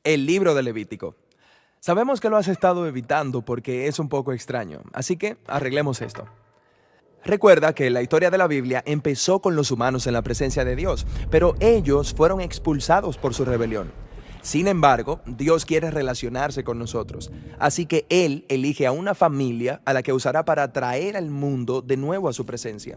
El libro de Levítico. Sabemos que lo has estado evitando porque es un poco extraño, así que arreglemos esto. Recuerda que la historia de la Biblia empezó con los humanos en la presencia de Dios, pero ellos fueron expulsados por su rebelión. Sin embargo, Dios quiere relacionarse con nosotros, así que Él elige a una familia a la que usará para traer al mundo de nuevo a su presencia.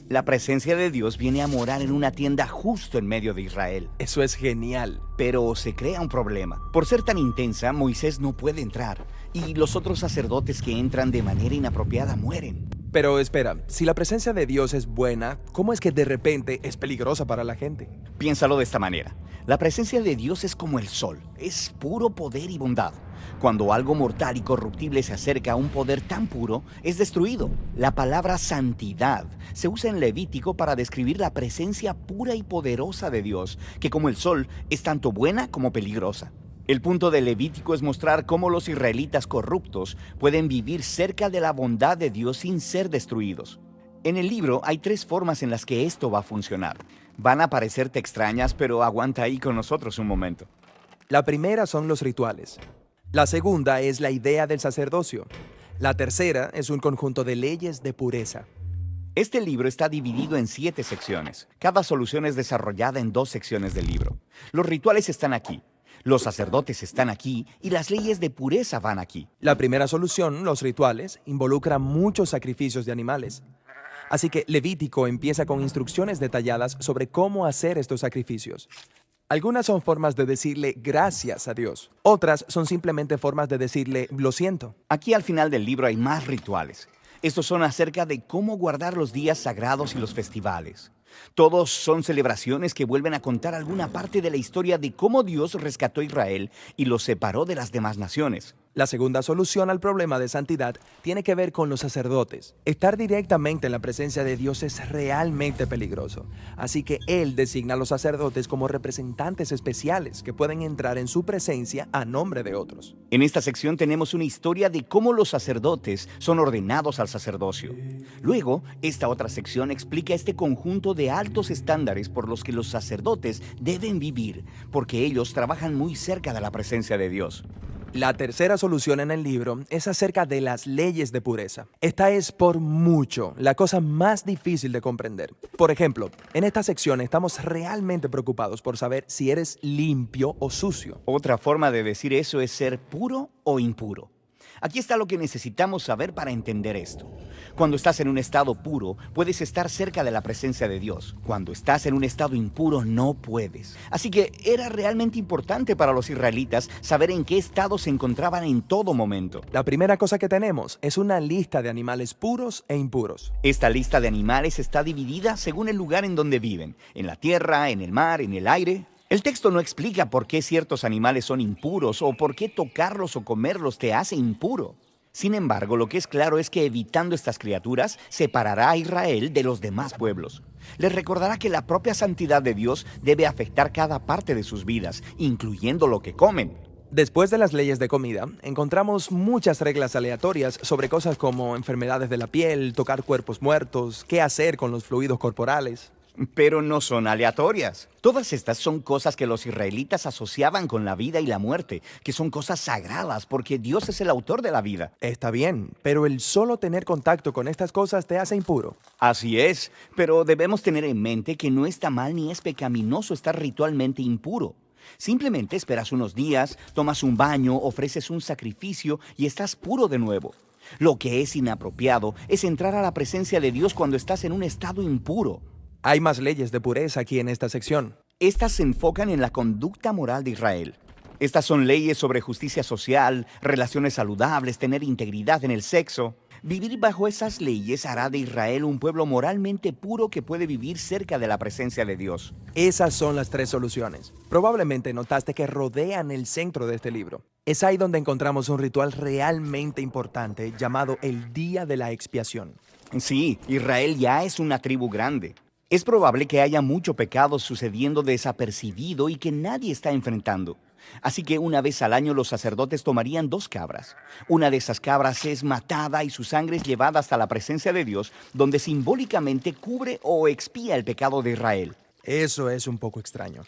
La presencia de Dios viene a morar en una tienda justo en medio de Israel. Eso es genial. Pero se crea un problema. Por ser tan intensa, Moisés no puede entrar, y los otros sacerdotes que entran de manera inapropiada mueren. Pero espera, si la presencia de Dios es buena, ¿cómo es que de repente es peligrosa para la gente? Piénsalo de esta manera. La presencia de Dios es como el sol, es puro poder y bondad. Cuando algo mortal y corruptible se acerca a un poder tan puro, es destruido. La palabra santidad se usa en Levítico para describir la presencia pura y poderosa de Dios, que como el sol es tanto buena como peligrosa. El punto de Levítico es mostrar cómo los israelitas corruptos pueden vivir cerca de la bondad de Dios sin ser destruidos. En el libro hay 3 formas en las que esto va a funcionar. Van a parecerte extrañas, pero aguanta ahí con nosotros un momento. La primera son los rituales. La segunda es la idea del sacerdocio. La tercera es un conjunto de leyes de pureza. Este libro está dividido en 7 secciones. Cada solución es desarrollada en 2 secciones del libro. Los rituales están aquí. Los sacerdotes están aquí y las leyes de pureza van aquí. La primera solución, los rituales, involucra muchos sacrificios de animales. Así que Levítico empieza con instrucciones detalladas sobre cómo hacer estos sacrificios. Algunas son formas de decirle gracias a Dios. Otras son simplemente formas de decirle lo siento. Aquí al final del libro hay más rituales. Estos son acerca de cómo guardar los días sagrados y los festivales. Todos son celebraciones que vuelven a contar alguna parte de la historia de cómo Dios rescató a Israel y los separó de las demás naciones. La segunda solución al problema de santidad tiene que ver con los sacerdotes. Estar directamente en la presencia de Dios es realmente peligroso, así que Él designa a los sacerdotes como representantes especiales que pueden entrar en su presencia a nombre de otros. En esta sección tenemos una historia de cómo los sacerdotes son ordenados al sacerdocio. Luego, esta otra sección explica este conjunto de altos estándares por los que los sacerdotes deben vivir, porque ellos trabajan muy cerca de la presencia de Dios. La tercera solución en el libro es acerca de las leyes de pureza. Esta es por mucho la cosa más difícil de comprender. Por ejemplo, en esta sección estamos realmente preocupados por saber si eres limpio o sucio. Otra forma de decir eso es ser puro o impuro. Aquí está lo que necesitamos saber para entender esto. Cuando estás en un estado puro, puedes estar cerca de la presencia de Dios. Cuando estás en un estado impuro, no puedes. Así que era realmente importante para los israelitas saber en qué estado se encontraban en todo momento. La primera cosa que tenemos es una lista de animales puros e impuros. Esta lista de animales está dividida según el lugar en donde viven, en la tierra, en el mar, en el aire. El texto no explica por qué ciertos animales son impuros o por qué tocarlos o comerlos te hace impuro. Sin embargo, lo que es claro es que evitando estas criaturas, separará a Israel de los demás pueblos. Les recordará que la propia santidad de Dios debe afectar cada parte de sus vidas, incluyendo lo que comen. Después de las leyes de comida, encontramos muchas reglas aleatorias sobre cosas como enfermedades de la piel, tocar cuerpos muertos, qué hacer con los fluidos corporales. Pero no son aleatorias. Todas estas son cosas que los israelitas asociaban con la vida y la muerte, que son cosas sagradas porque Dios es el autor de la vida. Está bien, pero el solo tener contacto con estas cosas te hace impuro. Así es, pero debemos tener en mente que no está mal ni es pecaminoso estar ritualmente impuro. Simplemente esperas unos días, tomas un baño, ofreces un sacrificio y estás puro de nuevo. Lo que es inapropiado es entrar a la presencia de Dios cuando estás en un estado impuro. Hay más leyes de pureza aquí en esta sección. Estas se enfocan en la conducta moral de Israel. Estas son leyes sobre justicia social, relaciones saludables, tener integridad en el sexo. Vivir bajo esas leyes hará de Israel un pueblo moralmente puro que puede vivir cerca de la presencia de Dios. Esas son las 3 soluciones. Probablemente notaste que rodean el centro de este libro. Es ahí donde encontramos un ritual realmente importante llamado el Día de la Expiación. Sí, Israel ya es una tribu grande. Es probable que haya mucho pecado sucediendo desapercibido y que nadie está enfrentando. Así que una vez al año los sacerdotes tomarían 2 cabras. Una de esas cabras es matada y su sangre es llevada hasta la presencia de Dios, donde simbólicamente cubre o expía el pecado de Israel. Eso es un poco extraño.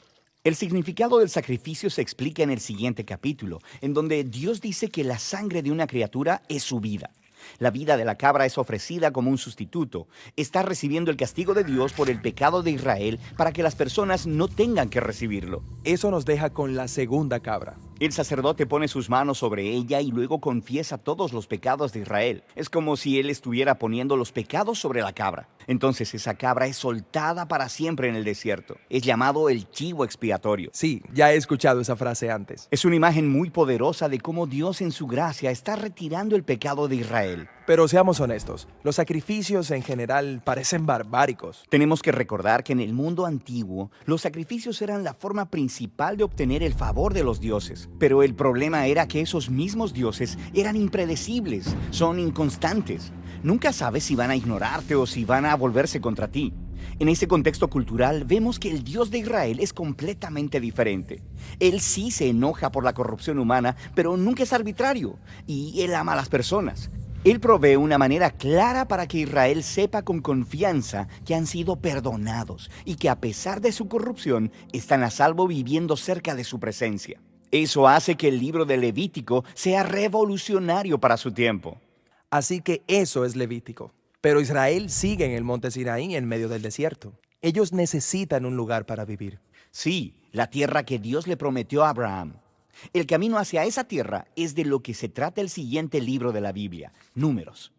El significado del sacrificio se explica en el siguiente capítulo, en donde Dios dice que la sangre de una criatura es su vida. La vida de la cabra es ofrecida como un sustituto. Está recibiendo el castigo de Dios por el pecado de Israel para que las personas no tengan que recibirlo. Eso nos deja con la segunda cabra. El sacerdote pone sus manos sobre ella y luego confiesa todos los pecados de Israel. Es como si él estuviera poniendo los pecados sobre la cabra. Entonces esa cabra es soltada para siempre en el desierto. Es llamado el chivo expiatorio. Sí, ya he escuchado esa frase antes. Es una imagen muy poderosa de cómo Dios en su gracia está retirando el pecado de Israel. Pero seamos honestos, los sacrificios en general parecen barbáricos. Tenemos que recordar que en el mundo antiguo, los sacrificios eran la forma principal de obtener el favor de los dioses. Pero el problema era que esos mismos dioses eran impredecibles, son inconstantes. Nunca sabes si van a ignorarte o si van a volverse contra ti. En ese contexto cultural vemos que el Dios de Israel es completamente diferente. Él sí se enoja por la corrupción humana, pero nunca es arbitrario, y él ama a las personas. Él provee una manera clara para que Israel sepa con confianza que han sido perdonados y que a pesar de su corrupción están a salvo viviendo cerca de su presencia. Eso hace que el libro de Levítico sea revolucionario para su tiempo. Así que eso es Levítico. Pero Israel sigue en el monte Sinaí en medio del desierto. Ellos necesitan un lugar para vivir. Sí, la tierra que Dios le prometió a Abraham. El camino hacia esa tierra es de lo que se trata el siguiente libro de la Biblia, Números.